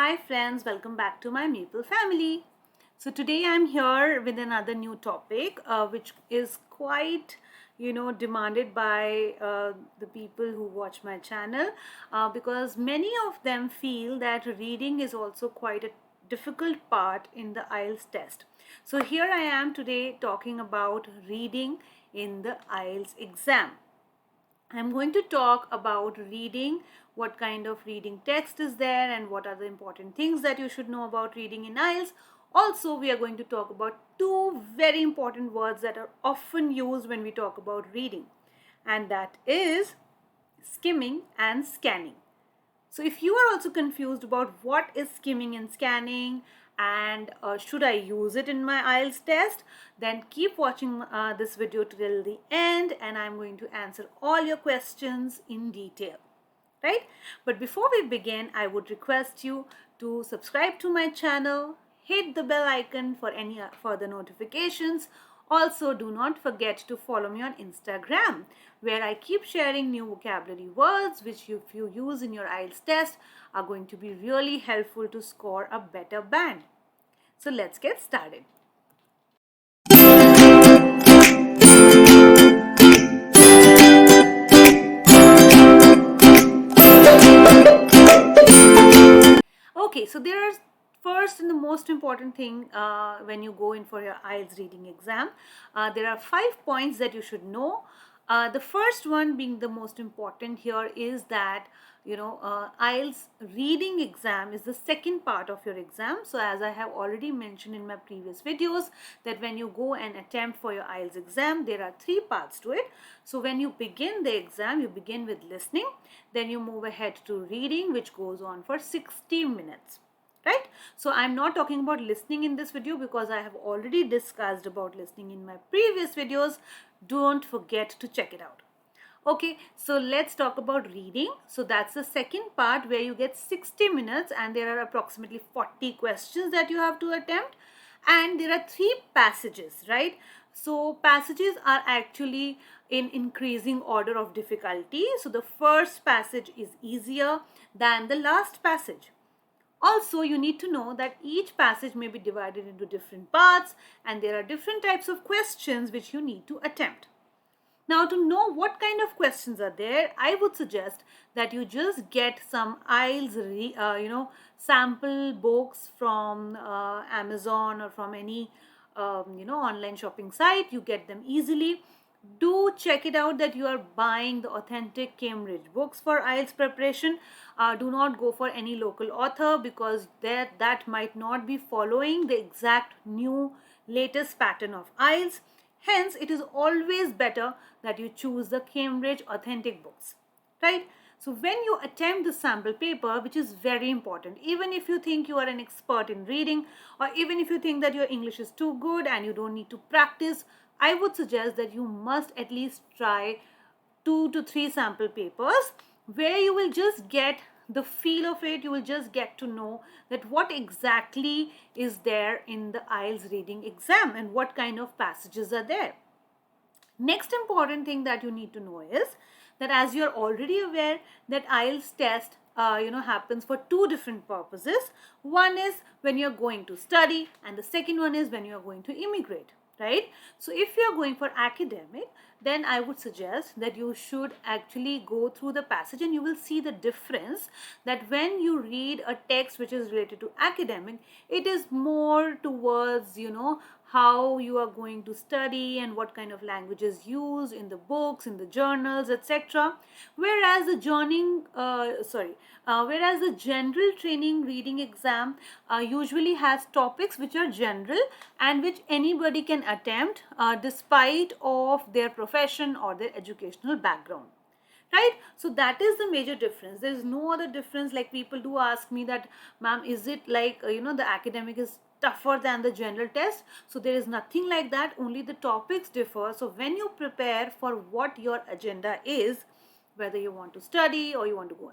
Hi friends, welcome back to my Maple family. So today I'm here with another new topic which is quite demanded by the people who watch my channel because many of them feel that reading is also quite a difficult part in the IELTS test. So here I am today talking about reading in the IELTS exam. I'm going to talk about reading, what kind of reading text is there, and what are the important things that you should know about reading in IELTS. Also, we are going to talk about two very important words that are often used when we talk about reading, and that is skimming and scanning. So if you are also confused about what is skimming and scanning and should I use it in my IELTS test, then keep watching this video till the end and I'm going to answer all your questions in detail. Right? But before we begin, I would request you to subscribe to my channel, hit the bell icon for any further notifications. Also, do not forget to follow me on Instagram, where I keep sharing new vocabulary words which if you use in your IELTS test are going to be really helpful to score a better band. So let's get started. Okay, so there are first and the most important thing when you go in for your IELTS reading exam. There are 5 points that you should know. The first one being the most important here is that IELTS reading exam is the second part of your exam. So as I have already mentioned in my previous videos that when you go and attempt for your IELTS exam, there are 3 parts to it. So when you begin the exam, you begin with listening, then you move ahead to reading, which goes on for 60 minutes. Right? So I'm not talking about listening in this video because I have already discussed about listening in my previous videos. Don't forget to check it out. Okay, so let's talk about reading. So that's the second part where you get 60 minutes and there are approximately 40 questions that you have to attempt. And there are 3 passages, right? So passages are actually in increasing order of difficulty. So the first passage is easier than the last passage. Also, you need to know that each passage may be divided into different parts and there are different types of questions which you need to attempt. Now, to know what kind of questions are there, I would suggest that you just get some IELTS, sample books from Amazon or from any, online shopping site. You get them easily. Do check it out that you are buying the authentic Cambridge books for IELTS preparation. Do not go for any local author because that might not be following the exact new latest pattern of IELTS. Hence, it is always better that you choose the Cambridge authentic books, right? So when you attempt the sample paper, which is very important, even if you think you are an expert in reading or even if you think that your English is too good and you don't need to practice, I would suggest that you must at least try 2 to 3 sample papers where you will just get the feel of it. You will just get to know that what exactly is there in the IELTS reading exam and what kind of passages are there. Next important thing that you need to know is that as you are already aware that IELTS test happens for 2 different purposes. One is when you are going to study and the second one is when you are going to immigrate. Right? So if you are going for academic, then I would suggest that you should actually go through the passage and you will see the difference that when you read a text which is related to academic, it is more towards, how you are going to study and what kind of language is used in the books, in the journals, etc. Whereas whereas the general training reading exam usually has topics which are general and which anybody can attempt despite of their profession or their educational background. Right? So that is the major difference. There is no other difference. Like people do ask me that, ma'am, is it like, the academic is tougher than the general test? So there is nothing like that. Only the topics differ. So when you prepare for what your agenda is, whether you want to study or you want to go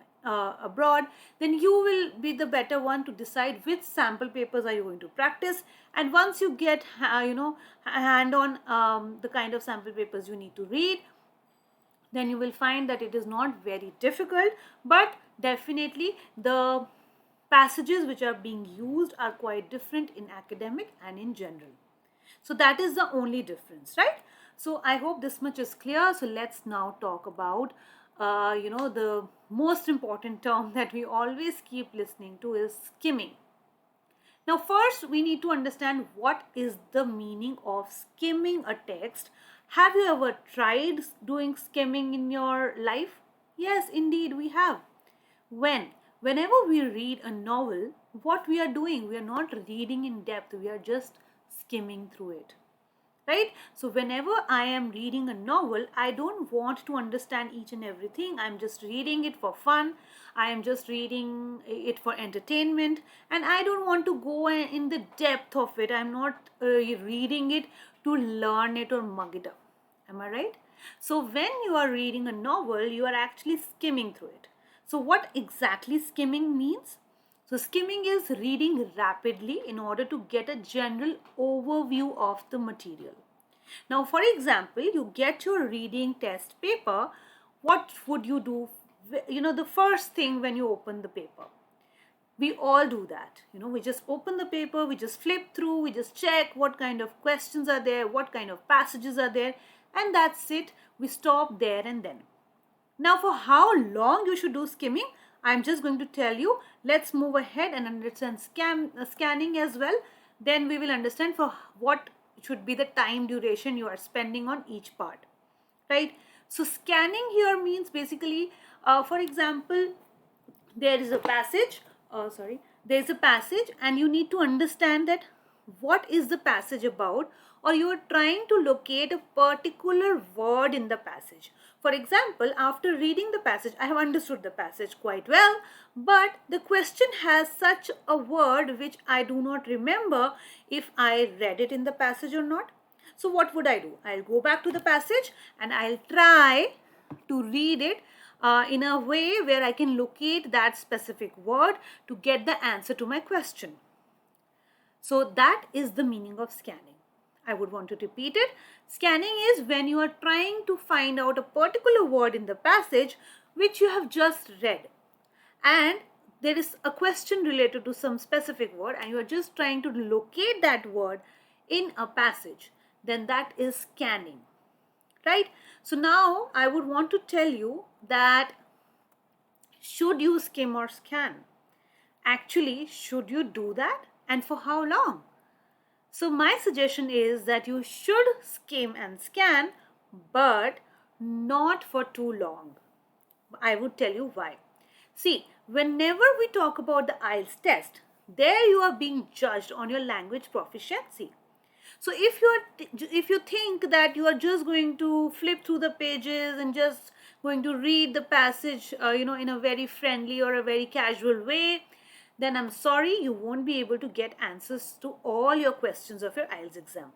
abroad, then you will be the better one to decide which sample papers are you going to practice. And once you get, hand on the kind of sample papers you need to read, then you will find that it is not very difficult, but definitely the passages which are being used are quite different in academic and in general. So that is the only difference, right? So I hope this much is clear. So let's now talk about, the most important term that we always keep listening to is skimming. Now, first, we need to understand what is the meaning of skimming a text. Have you ever tried doing skimming in your life? Yes, indeed, we have. Whenever we read a novel, what we are doing, we are not reading in depth, we are just skimming through it, right? So whenever I am reading a novel, I don't want to understand each and everything. I'm just reading it for fun. I am just reading it for entertainment, and I don't want to go in the depth of it. I'm not reading it to learn it or mug it up. Am I right? So when you are reading a novel, you are actually skimming through it. So what exactly skimming means? So skimming is reading rapidly in order to get a general overview of the material. Now, for example, you get your reading test paper. What would you do? The first thing when you open the paper. We all do that. We just open the paper, we just flip through, we just check what kind of questions are there, what kind of passages are there, and that's it. We stop there and then. Now, for how long you should do skimming, I'm just going to tell you. Let's move ahead and understand scanning as well. Then we will understand for what should be the time duration you are spending on each part, right? So scanning here means basically, for example, there is a passage. There is a passage, and you need to understand that what is the passage about, or you are trying to locate a particular word in the passage. For example, after reading the passage, I have understood the passage quite well, but the question has such a word which I do not remember if I read it in the passage or not. So what would I do? I'll go back to the passage and I'll try to read it in a way where I can locate that specific word to get the answer to my question. So that is the meaning of scanning. I would want to repeat it. Scanning is when you are trying to find out a particular word in the passage which you have just read, and there is a question related to some specific word and you are just trying to locate that word in a passage. Then that is scanning, right? So now I would want to tell you that should you skim or scan? Actually, should you do that, and for how long? So my suggestion is that you should skim and scan, but not for too long. I would tell you why. See, whenever we talk about the IELTS test, there you are being judged on your language proficiency. So if you think that you are just going to flip through the pages and just going to read the passage, in a very friendly or a very casual way, then I'm sorry, you won't be able to get answers to all your questions of your IELTS exam.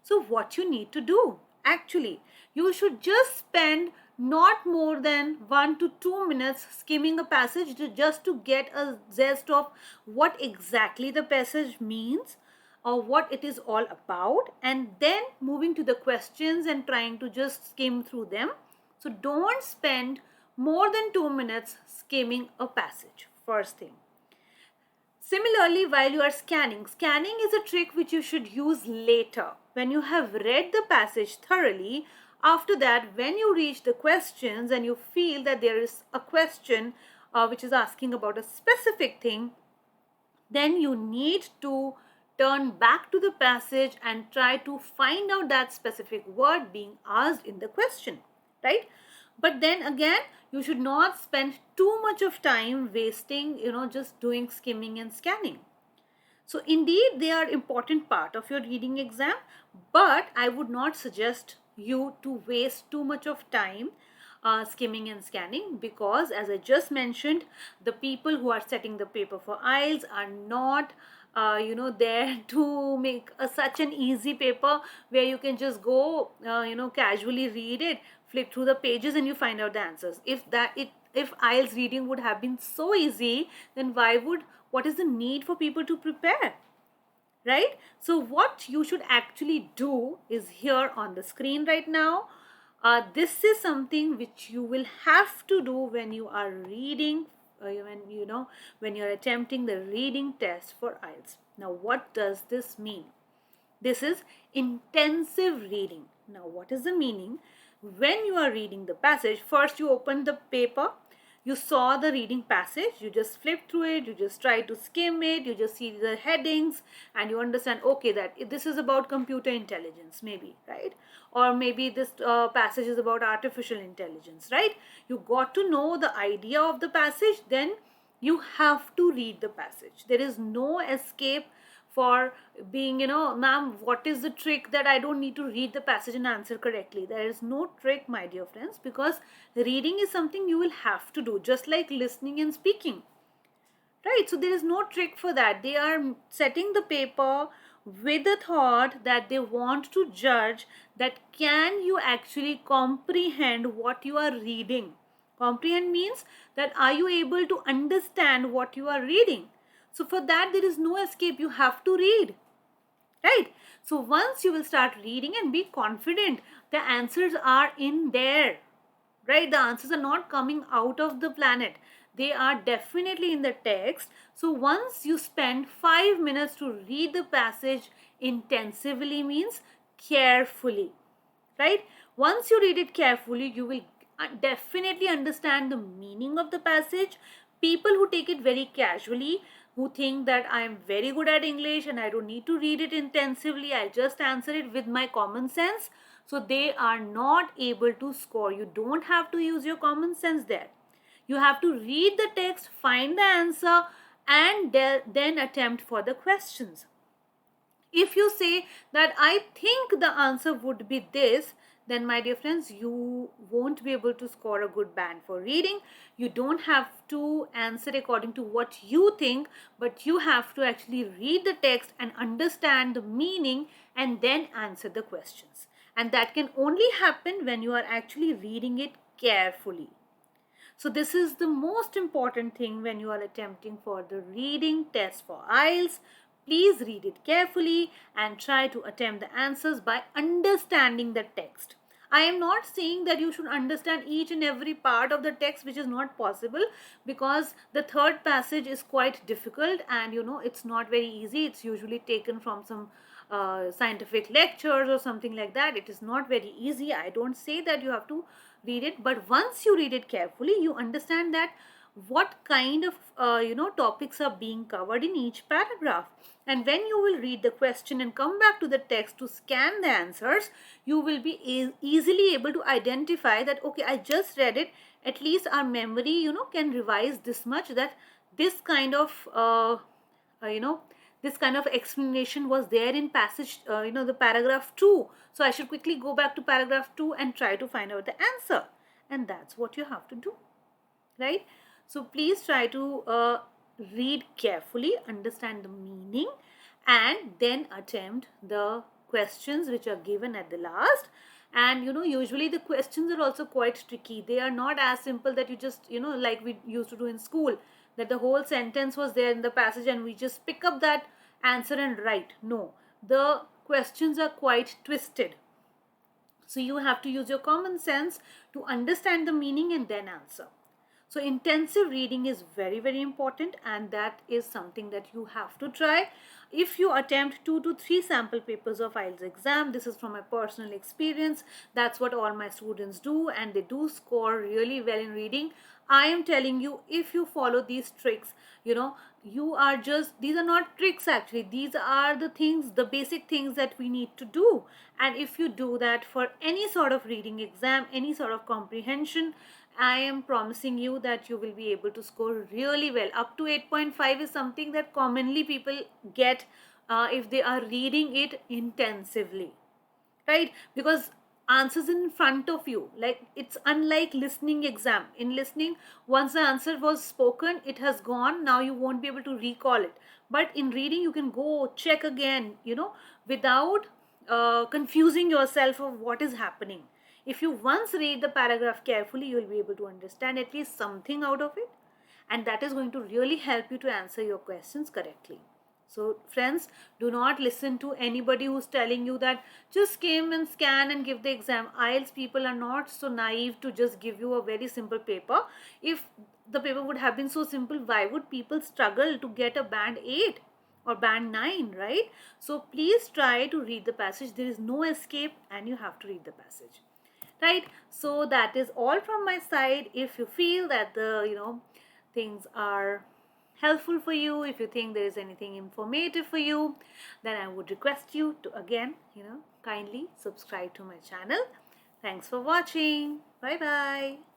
So what you need to do, actually, you should just spend not more than 1 to 2 minutes skimming a passage just to get a zest of what exactly the passage means or what it is all about, and then moving to the questions and trying to just skim through them. So don't spend more than 2 minutes skimming a passage, first thing. Similarly, while you are scanning is a trick which you should use later. When you have read the passage thoroughly, after that, when you reach the questions and you feel that there is a question which is asking about a specific thing, then you need to turn back to the passage and try to find out that specific word being asked in the question, right? But then again, you should not spend too much of time wasting, just doing skimming and scanning. So indeed, they are important part of your reading exam, but I would not suggest you to waste too much of time skimming and scanning, because as I just mentioned, the people who are setting the paper for IELTS are not there to make such an easy paper where you can just go casually read it, flip through the pages and you find out the answers. If IELTS reading would have been so easy, then what is the need for people to prepare, right? So what you should actually do is here on the screen right now. This is something which you will have to do when you are reading when you're attempting the reading test for IELTS. Now, what does this mean? This is intensive reading. Now, what is the meaning? When you are reading the passage, first you open the paper, you saw the reading passage, you just flip through it, you just try to skim it, you just see the headings, and you understand, okay, that this is about computer intelligence, maybe, right? Or maybe this passage is about artificial intelligence, right? You got to know the idea of the passage, then you have to read the passage. There is no escape for being, ma'am, what is the trick that I don't need to read the passage and answer correctly? There is no trick, my dear friends, because reading is something you will have to do, just like listening and speaking. Right? So there is no trick for that. They are setting the paper with a thought that they want to judge that can you actually comprehend what you are reading. Comprehend means that are you able to understand what you are reading. So for that there is no escape. You have to read. Right? So once you will start reading and be confident, the answers are in there. Right? The answers are not coming out of the planet. They are definitely in the text. So once you spend 5 minutes to read the passage intensively, means carefully. Right? Once you read it carefully, you will definitely understand the meaning of the passage. People who take it very casually, who think that I am very good at English and I don't need to read it intensively, I'll just answer it with my common sense. So they are not able to score. You don't have to use your common sense there. You have to read the text, find the answer, and then attempt for the questions. If you say that I think the answer would be this, then my dear friends, you won't be able to score a good band for reading. You don't have to answer according to what you think, but you have to actually read the text and understand the meaning and then answer the questions. And that can only happen when you are actually reading it carefully. So this is the most important thing when you are attempting for the reading test for IELTS. Please read it carefully and try to attempt the answers by understanding the text. I am not saying that you should understand each and every part of the text, which is not possible, because the third passage is quite difficult and it's not very easy. It's usually taken from some scientific lectures or something like that. It is not very easy. I don't say that you have to read it, but once you read it carefully, you understand that what kind of topics are being covered in each paragraph. And when you will read the question and come back to the text to scan the answers, you will be easily able to identify that, okay, I just read it. At least our memory can revise this much, that this kind of this kind of explanation was there in passage, the paragraph 2. So I should quickly go back to paragraph 2 and try to find out the answer. And that's what you have to do, right? So please try to read carefully, understand the meaning, and then attempt the questions which are given at the last. And usually the questions are also quite tricky. They are not as simple that you just like we used to do in school, that the whole sentence was there in the passage and we just pick up that answer and write. No, the questions are quite twisted. So you have to use your common sense to understand the meaning and then answer. So intensive reading is very, very important, and that is something that you have to try. If you attempt 2 to 3 sample papers of IELTS exam, this is from my personal experience, that's what all my students do, and they do score really well in reading. I am telling you, if you follow these tricks, you are just, these are not tricks actually, these are the things, the basic things that we need to do. And if you do that for any sort of reading exam, any sort of comprehension, I am promising you that you will be able to score really well. Up to 8.5 is something that commonly people get if they are reading it intensively, right? Because answers in front of you, like it's unlike listening exam. In listening, once the answer was spoken, it has gone. Now you won't be able to recall it. But in reading, you can go check again, without confusing yourself of what is happening. If you once read the paragraph carefully, you will be able to understand at least something out of it, and that is going to really help you to answer your questions correctly. So friends, do not listen to anybody who's telling you that just skim and scan and give the exam. IELTS people are not so naive to just give you a very simple paper. If the paper would have been so simple, why would people struggle to get a band 8 or band 9, right? So please try to read the passage. There is no escape and you have to read the passage, right? So that is all from my side. If you feel that the things are helpful for you, if you think there is anything informative for you, then I would request you to again kindly subscribe to my channel. Thanks for watching. Bye bye.